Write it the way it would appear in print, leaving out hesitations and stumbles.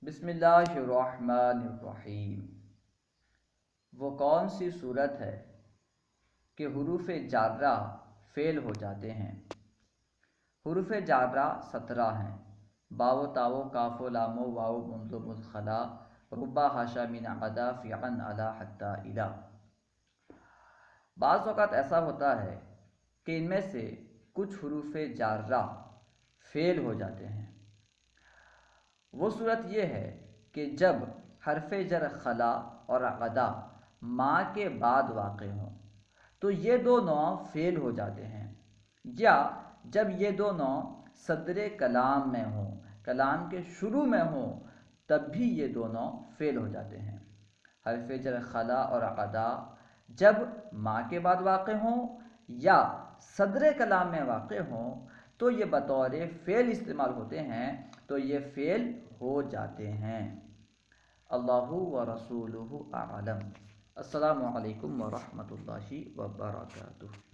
بسم اللہ الرحمن الرحیم۔ وہ کون سی صورت ہے کہ حروف جارہ فعل ہو جاتے ہیں؟ حروف جارہ 17 ہیں۔ باو تاو کاف و لام و واو منذ مدخلا ربا حاشا من عدا فی عن علا حتی الا۔ بعض اوقات ایسا ہوتا ہے کہ ان میں سے کچھ حروف جارہ فعل ہو جاتے ہیں۔ وہ صورت یہ ہے کہ جب حرف جر خلا اور عدا ما کے بعد واقع ہوں تو یہ دونوں فعل ہو جاتے ہیں، یا جب یہ دونوں صدر کلام میں ہوں، کلام کے شروع میں ہوں، تب بھی یہ دونوں فعل ہو جاتے ہیں۔ حرف جر خلا اور عدا جب ما کے بعد واقع ہوں یا صدر کلام میں واقع ہوں تو یہ بطور فعل استعمال ہوتے ہیں، تو یہ فعل ہو جاتے ہیں۔ اللہ و رسولہ اعلم۔ السلام علیکم ورحمۃ اللہ وبرکاتہ۔